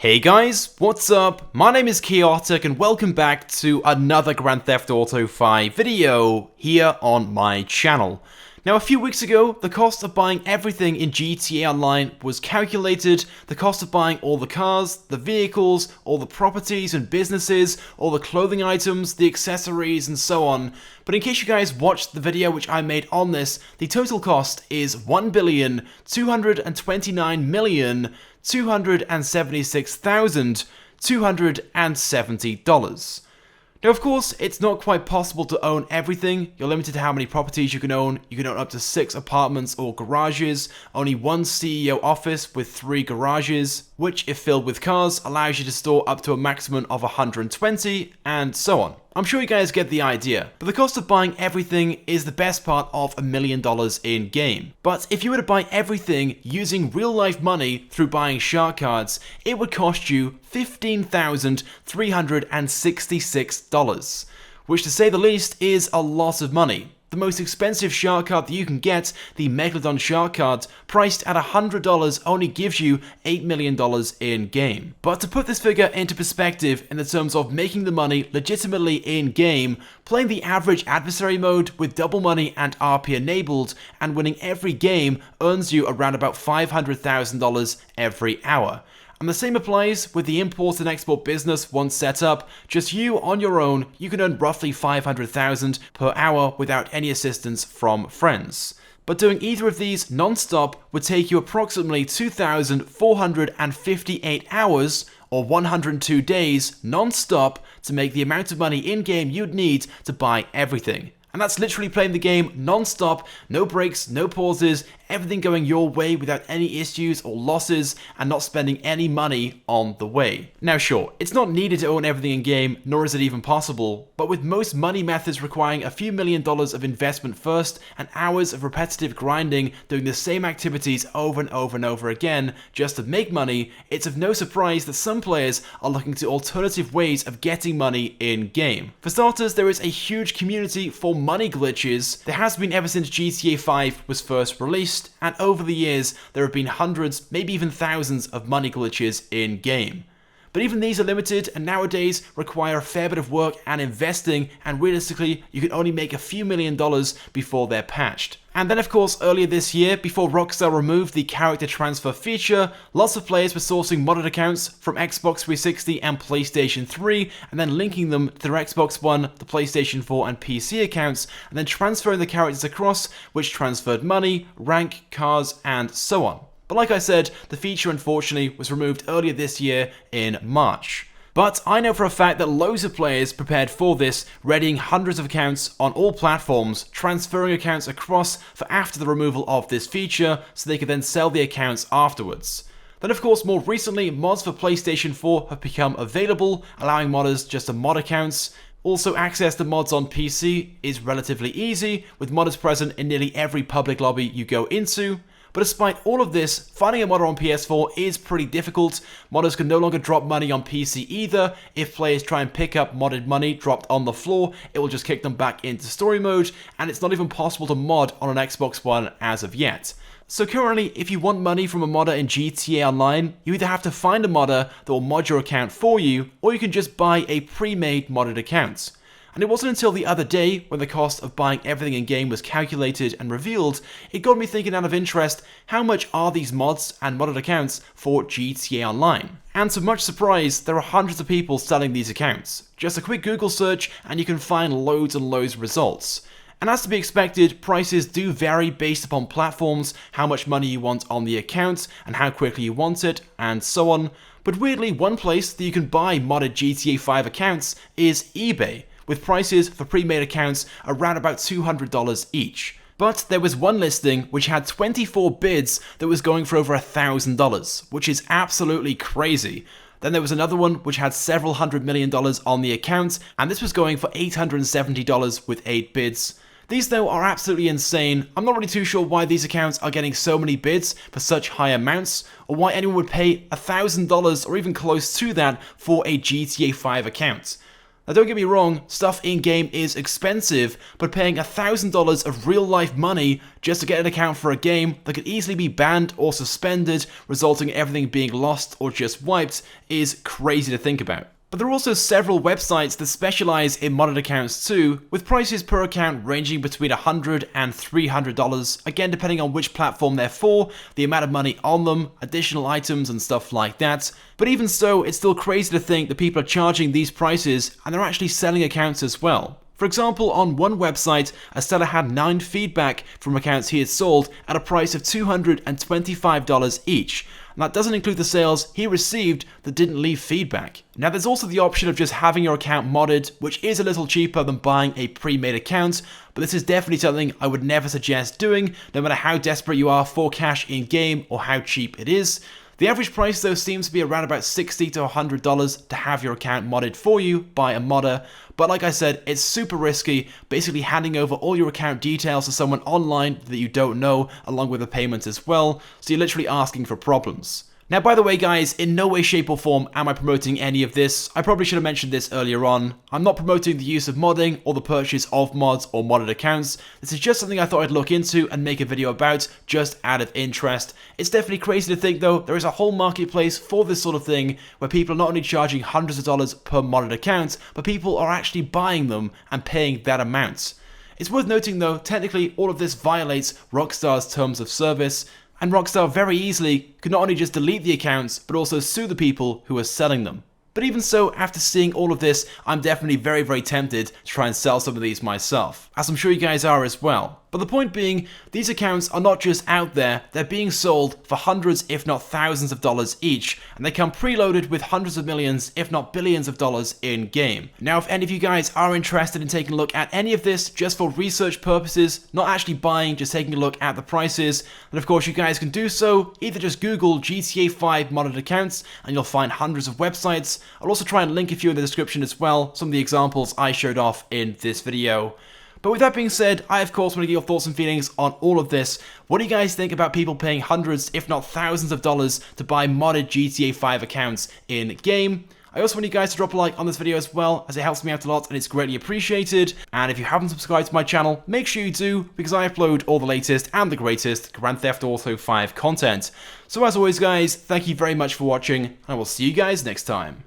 Hey guys, what's up? My name is Chaotic and welcome back to another Grand Theft Auto 5 video here on my channel. Now a few weeks ago, the cost of buying everything in GTA Online was calculated, the cost of buying all the cars, the vehicles, all the properties and businesses, all the clothing items, the accessories and so on. But in case you guys watched the video which I made on this, the total cost is $1,229,276,270. Now, of course, it's not quite possible to own everything. You're limited to how many properties you can own. You can own up to 6 apartments or garages, only one CEO office with 3 garages, which, if filled with cars, allows you to store up to a maximum of 120, and so on. I'm sure you guys get the idea, but the cost of buying everything is the best part of $1 million in game. But if you were to buy everything using real life money through buying shark cards, it would cost you $15,366, which to say the least is a lot of money. The most expensive shark card that you can get, the Megalodon shark card, priced at $100, only gives you $8 million in game. But to put this figure into perspective in the terms of making the money legitimately in game, playing the average adversary mode with double money and RP enabled and winning every game earns you around about $500,000 every hour. And the same applies with the import and export business once set up. Just you on your own, you can earn roughly $500,000 per hour without any assistance from friends. But doing either of these non-stop would take you approximately 2,458 hours or 102 days non-stop to make the amount of money in-game you'd need to buy everything. And that's literally playing the game non-stop, no breaks, no pauses, everything going your way without any issues or losses, and not spending any money on the way. Now sure, it's not needed to own everything in game, nor is it even possible, but with most money methods requiring a few $1 million of investment first, and hours of repetitive grinding doing the same activities over and over and over again just to make money, it's of no surprise that some players are looking to alternative ways of getting money in game. For starters, there is a huge community for money glitches. There has been ever since GTA 5 was first released, and over the years there have been hundreds, maybe even thousands of money glitches in game. But even these are limited and nowadays require a fair bit of work and investing, and realistically you can only make a few $1 million before they're patched. And then of course earlier this year, before Rockstar removed the character transfer feature, lots of players were sourcing modded accounts from Xbox 360 and PlayStation 3 and then linking them to their Xbox One, the PlayStation 4 and PC accounts, and then transferring the characters across, which transferred money, rank, cars, and so on. But like I said, the feature unfortunately was removed earlier this year in March. But I know for a fact that loads of players prepared for this, readying hundreds of accounts on all platforms, transferring accounts across for after the removal of this feature, so they could then sell the accounts afterwards. Then of course more recently, mods for PlayStation 4 have become available, allowing modders just to mod accounts. Also, access to mods on PC is relatively easy, with modders present in nearly every public lobby you go into. But despite all of this, finding a modder on PS4 is pretty difficult. Modders can no longer drop money on PC either. If players try and pick up modded money dropped on the floor, it will just kick them back into story mode, and it's not even possible to mod on an Xbox One as of yet. So currently, if you want money from a modder in GTA Online, you either have to find a modder that will mod your account for you, or you can just buy a pre-made modded account. And it wasn't until the other day, when the cost of buying everything in game was calculated and revealed, it got me thinking out of interest, how much are these mods and modded accounts for GTA Online? And to much surprise, there are hundreds of people selling these accounts. Just a quick Google search and you can find loads and loads of results. And as to be expected, prices do vary based upon platforms, how much money you want on the account, and how quickly you want it, and so on. But weirdly, one place that you can buy modded GTA 5 accounts is eBay, with prices for pre-made accounts around about $200 each. But there was one listing which had 24 bids that was going for over $1,000, which is absolutely crazy. Then there was another one which had several $100 million on the account, and this was going for $870 with 8 bids. These though are absolutely insane. I'm not really too sure why these accounts are getting so many bids for such high amounts, or why anyone would pay $1,000 or even close to that for a GTA 5 account. Now don't get me wrong, stuff in-game is expensive, but paying $1,000 of real-life money just to get an account for a game that could easily be banned or suspended, resulting in everything being lost or just wiped, is crazy to think about. But there are also several websites that specialize in modded accounts too, with prices per account ranging between $100 and $300, again depending on which platform they're for, the amount of money on them, additional items and stuff like that. But even so, it's still crazy to think that people are charging these prices and they're actually selling accounts as well. For example, on one website, a seller had 9 feedback from accounts he had sold at a price of $225 each. And that doesn't include the sales he received that didn't leave feedback. Now there's also the option of just having your account modded, which is a little cheaper than buying a pre-made account, but this is definitely something I would never suggest doing, no matter how desperate you are for cash in-game or how cheap it is. The average price though seems to be around about $60 to $100 to have your account modded for you by a modder, but like I said, it's super risky, basically handing over all your account details to someone online that you don't know, along with the payment as well, so you're literally asking for problems. Now, by the way, guys, in no way, shape or form am I promoting any of this. I probably should have mentioned this earlier on. I'm not promoting the use of modding or the purchase of mods or modded accounts. This is just something I thought I'd look into and make a video about, just out of interest. It's definitely crazy to think, though, there is a whole marketplace for this sort of thing, where people are not only charging hundreds of dollars per modded account, but people are actually buying them and paying that amount. It's worth noting, though, technically all of this violates Rockstar's terms of service, and Rockstar very easily could not only just delete the accounts, but also sue the people who are selling them. But even so, after seeing all of this, I'm definitely very tempted to try and sell some of these myself, as I'm sure you guys are as well. But the point being, these accounts are not just out there, they're being sold for hundreds if not thousands of dollars each, and they come preloaded with hundreds of millions if not billions of dollars in game. Now if any of you guys are interested in taking a look at any of this just for research purposes, not actually buying, just taking a look at the prices, then of course you guys can do so. Either just Google GTA 5 modded accounts and you'll find hundreds of websites. I'll also try and link a few in the description as well, some of the examples I showed off in this video. But with that being said, I of course want to get your thoughts and feelings on all of this. What do you guys think about people paying hundreds, if not thousands of dollars to buy modded GTA 5 accounts in game? I also want you guys to drop a like on this video as well, as it helps me out a lot and it's greatly appreciated. And if you haven't subscribed to my channel, make sure you do, because I upload all the latest and the greatest Grand Theft Auto 5 content. So as always guys, thank you very much for watching, and I will see you guys next time.